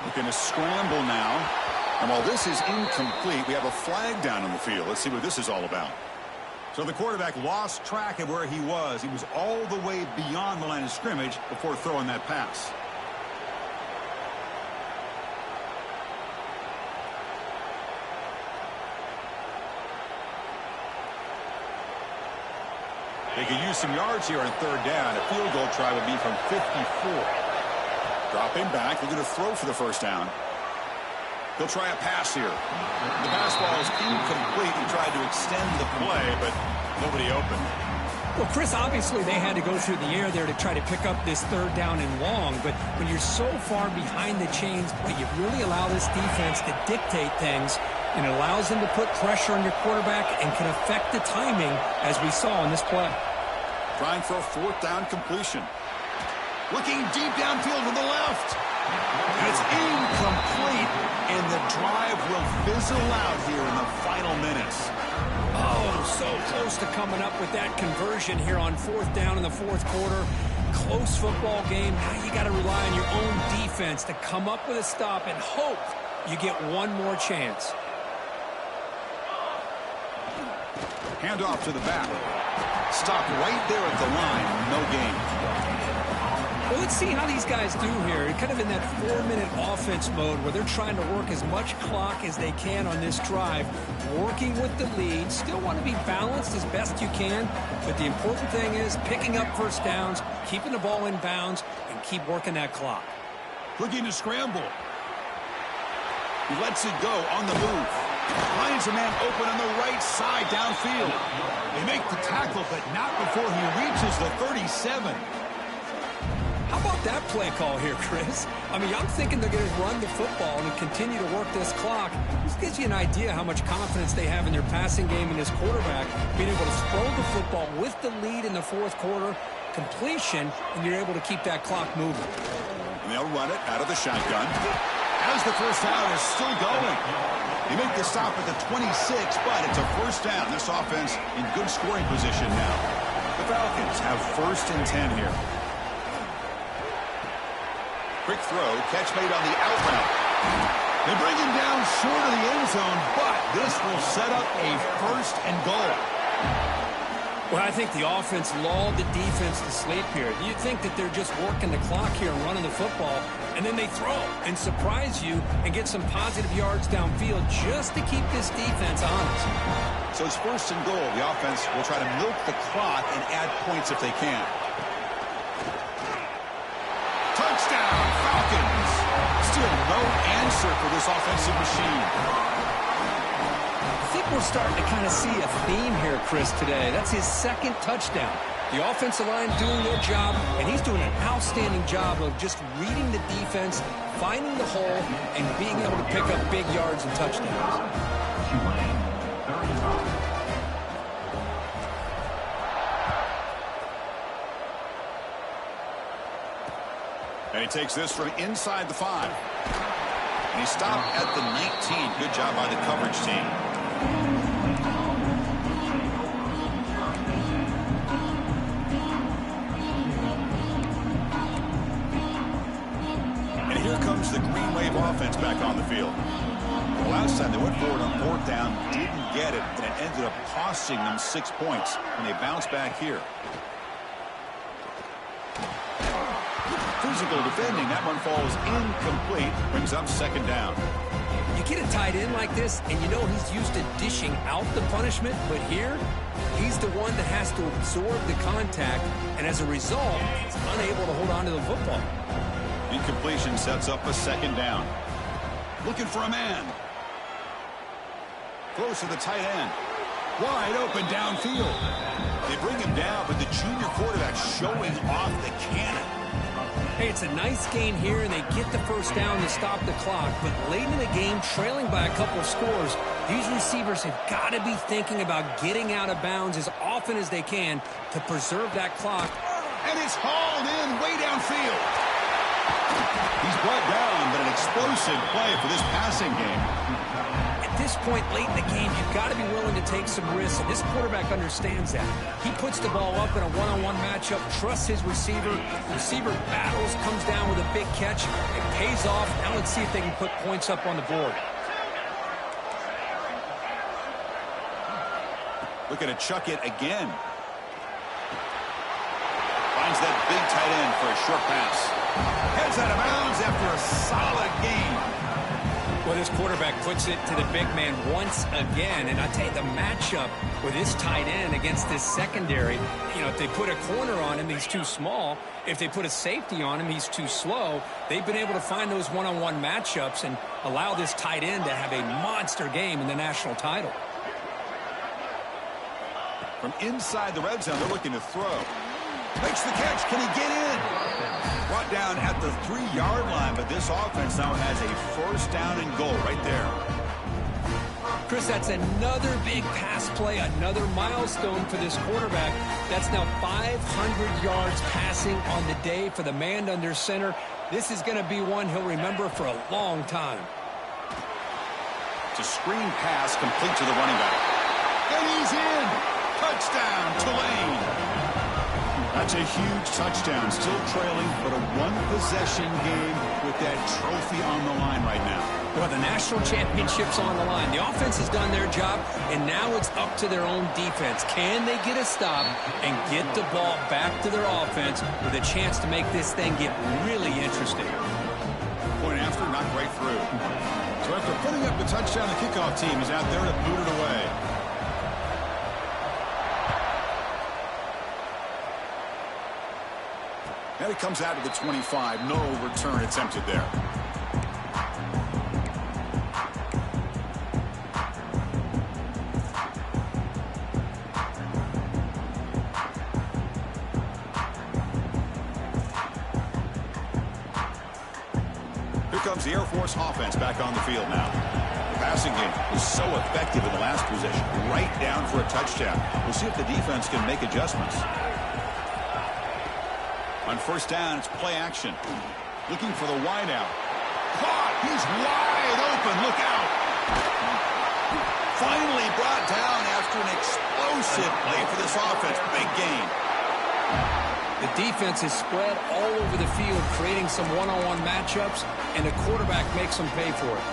Looking to scramble now. And while this is incomplete, we have a flag down on the field. Let's see what this is all about. So the quarterback lost track of where he was. He was all the way beyond the line of scrimmage before throwing that pass. They could use some yards here on 3rd down. A field goal try would be from 54. Dropping back, looking to throw for the 1st down. He'll try a pass here. The pass ball is incomplete. He tried to extend the play, but nobody open. Well, Chris, obviously they had to go through the air there to try to pick up this 3rd down and long. But when you're so far behind the chains, but you really allow this defense to dictate things, and it allows them to put pressure on your quarterback and can affect the timing, as we saw in this play. Trying for a 4th down completion. Looking deep downfield to the left. It's incomplete, and the drive will fizzle out here in the final minutes. Oh, so close to coming up with that conversion here on 4th down in the 4th quarter. Close football game. Now you got to rely on your own defense to come up with a stop and hope you get one more chance. Handoff to the back. Stopped right there at the line. No gain. Well, let's see how these guys do here. Kind of in that 4-minute offense mode where they're trying to work as much clock as they can on this drive, working with the lead. Still want to be balanced as best you can, but the important thing is picking up 1st downs, keeping the ball in bounds, and keep working that clock. Looking to scramble. He lets it go on the move. Finds a man open on the right side downfield. They make the tackle, but not before he reaches the 37. How about that play call here, Chris? I mean, I'm thinking they're going to run the football and continue to work this clock. This gives you an idea how much confidence they have in their passing game and this quarterback, being able to throw the football with the lead in the 4th quarter, completion, and you're able to keep that clock moving. And they'll run it out of the shotgun. As the 1st down is still going. They make the stop at the 26, but it's a 1st down. This offense in good scoring position now. The Falcons have 1st and 10 here. Quick throw, catch made on the out route. They bring him down short of the end zone, but this will set up a 1st and goal. Well, I think the offense lulled the defense to sleep here. You think that they're just working the clock here and running the football, and then they throw and surprise you and get some positive yards downfield just to keep this defense honest. So it's 1st and goal. The offense will try to milk the clock and add points if they can. Touchdown, Falcons. Still no answer for this offensive machine. I think we're starting to kind of see a theme here, Chris, today. That's his 2nd touchdown. The offensive line doing their job, and he's doing an outstanding job of just reading the defense, finding the hole, and being able to pick up big yards and touchdowns. Tulane, 35. And he takes this from inside the 5. And he stopped at the 19. Good job by the coverage team. And here comes the Green Wave offense back on the field. The last time they went forward on 4th down, didn't get it, and it ended up costing them 6 points. And they bounce back here. Physical defending. That one falls incomplete. Brings up 2nd down. You get a tight end like this, and you know he's used to dishing out the punishment, but here, he's the one that has to absorb the contact, and as a result, he's unable to hold on to the football. Incompletion sets up a 2nd down. Looking for a man. Close to the tight end. Wide open downfield. They bring him down, but the junior quarterback showing off the cannon. Hey, it's a nice gain here, and they get the 1st down to stop the clock. But late in the game, trailing by a couple of scores, these receivers have got to be thinking about getting out of bounds as often as they can to preserve that clock. And it's hauled in way downfield. He's brought down, but an explosive play for this passing game. At this point late in the game, you've got to be willing to take some risks, and this quarterback understands that. He puts the ball up in a one-on-one matchup, trusts his receiver. The receiver battles, comes down with a big catch. It pays off. Now let's see if they can put points up on the board. Looking to chuck it again. Finds that big tight end for a short pass. Heads out of bounds after a solid game. Well, this quarterback puts it to the big man once again. And I tell you, the matchup with this tight end against this secondary, you know, if they put a corner on him, he's too small. If they put a safety on him, he's too slow. They've been able to find those one-on-one matchups and allow this tight end to have a monster game in the national title. From inside the red zone, they're looking to throw. Makes the catch. Can he get in? Brought down at the 3-yard line, but this offense now has a 1st down and goal right there. Chris, that's another big pass play, another milestone for this quarterback. That's now 500 yards passing on the day for the man under center. This is going to be one he'll remember for a long time. It's a screen pass complete to the running back. And he's in. Touchdown, Tulane. That's a huge touchdown. Still trailing, but a 1-possession game with that trophy on the line right now. Well, the national championship's on the line. The offense has done their job, and now it's up to their own defense. Can they get a stop and get the ball back to their offense with a chance to make this thing get really interesting? Point after, not right through. So after putting up the touchdown, the kickoff team is out there to boot it away. And it comes out to the 25. No return attempted there. Here comes the Air Force offense back on the field now. The passing game was so effective in the last possession. Right down for a touchdown. We'll see if the defense can make adjustments. On 1st down, it's play action. Looking for the wideout. Caught! He's wide open. Look out! Finally brought down after an explosive play for this offense. Big gain. The defense is spread all over the field, creating some one-on-one matchups, and the quarterback makes them pay for it.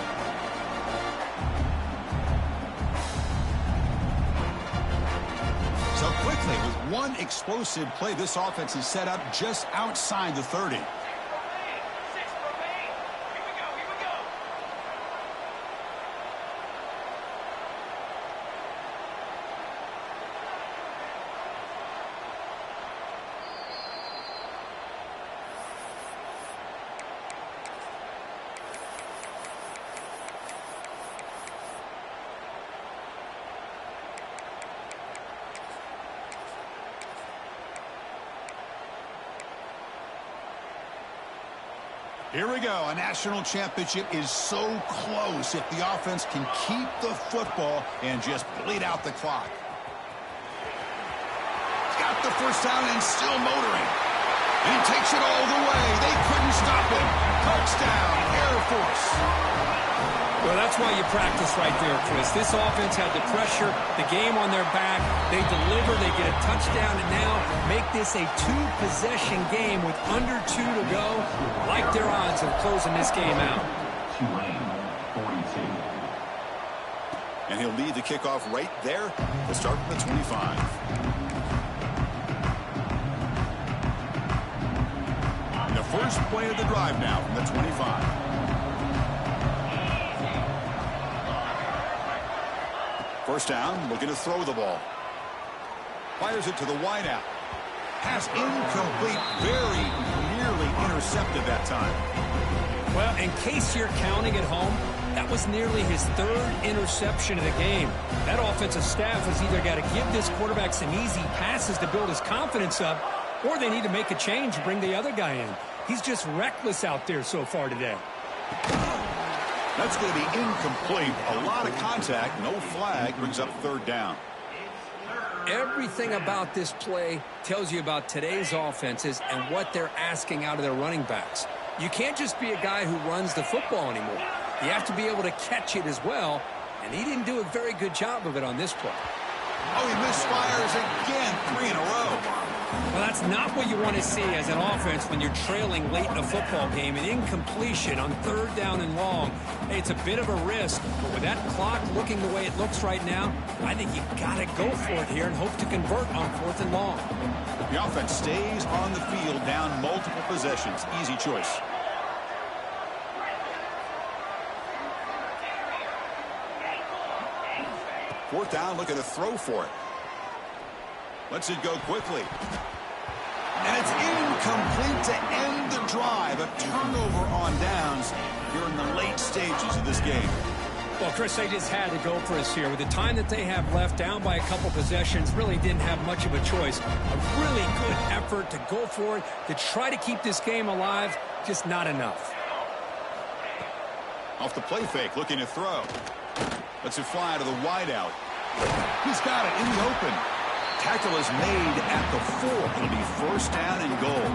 So quickly, with one explosive play, this offense is set up just outside the 30. Here we go. A national championship is so close if the offense can keep the football and just bleed out the clock. Got the first down and still motoring. And he takes it all the way. They couldn't stop him. Touchdown, Air Force. Well, that's why you practice right there, Chris. This offense had the pressure, the game on their back. They deliver, they get a touchdown, and now make this a two-possession game with under 2 to go. Like their odds of closing this game out. Tulane, 42. And he'll lead the kickoff right there. We'll start from the 25. And the first play of the drive now from the 25. First down, looking to throw the ball. Fires it to the wideout. Pass incomplete, very nearly intercepted that time. Well, in case you're counting at home, that was nearly his 3rd interception of the game. That offensive staff has either got to give this quarterback some easy passes to build his confidence up, or they need to make a change and bring the other guy in. He's just reckless out there so far today. That's going to be incomplete. A lot of contact. No flag. Brings up 3rd down. Everything about this play tells you about today's offenses and what they're asking out of their running backs. You can't just be a guy who runs the football anymore. You have to be able to catch it as well, and he didn't do a very good job of it on this play. Oh, he misfires again. 3 in a row. Well, that's not what you want to see as an offense when you're trailing late in a football game. An incompletion on 3rd down and long. Hey, it's a bit of a risk, but with that clock looking the way it looks right now, I think you got to go for it here and hope to convert on 4th and long. The offense stays on the field down multiple possessions. Easy choice. Fourth down, looking to throw for it. Lets it go quickly. And it's incomplete to end the drive. A turnover on downs here in the late stages of this game. Well, Chris, they just had to go for us here. With the time that they have left, down by a couple possessions, really didn't have much of a choice. A really good effort to go for it, to try to keep this game alive, just not enough. Off the play fake, looking to throw. Lets it fly to the wideout. He's got it in the open. Tackle is made at the 4. It'll be first down and goal.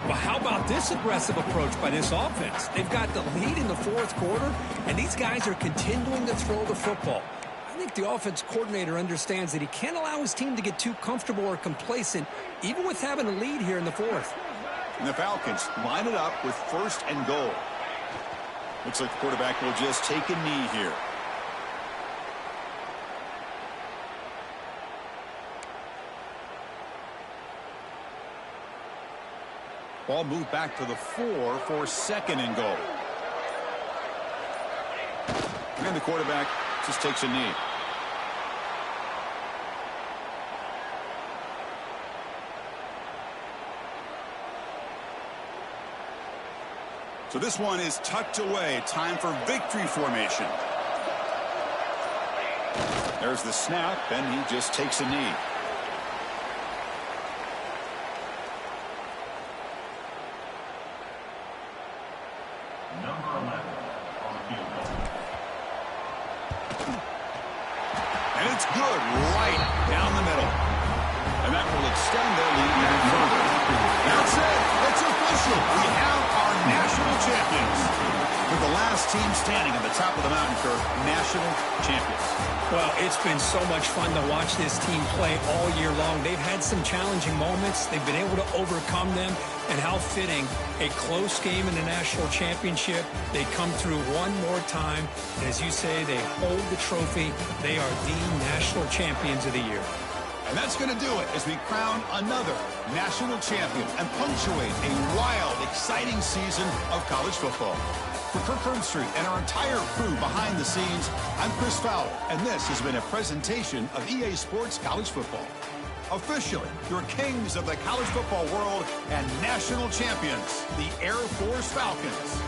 Well, how about this aggressive approach by this offense? They've got the lead in the 4th quarter, and these guys are continuing to throw the football. I think the offense coordinator understands that he can't allow his team to get too comfortable or complacent, even with having a lead here in the 4th. And the Falcons line it up with first and goal. Looks like the quarterback will just take a knee here. Ball moved back to the 4 for 2nd and goal. And the quarterback just takes a knee. So this one is tucked away. Time for victory formation. There's the snap, and he just takes a knee. Number 11 on the field goal. And it's good right down the middle. And that will extend their lead even further. That's it. It's official. We have our national champions. With the last team standing at the top of the mountain curve, national champions. Well, it's been so much fun to watch this team play all year long. They've had some challenging moments. They've been able to overcome them. And how fitting, a close game in the national championship. They come through one more time. And as you say, they hold the trophy. They are the national champions of the year. And that's going to do it as we crown another national champion and punctuate a wild, exciting season of college football. For Kirk Herbstreit and our entire crew behind the scenes, I'm Chris Fowler, and this has been a presentation of EA Sports College Football. Officially, your kings of the college football world and national champions, the Air Force Falcons.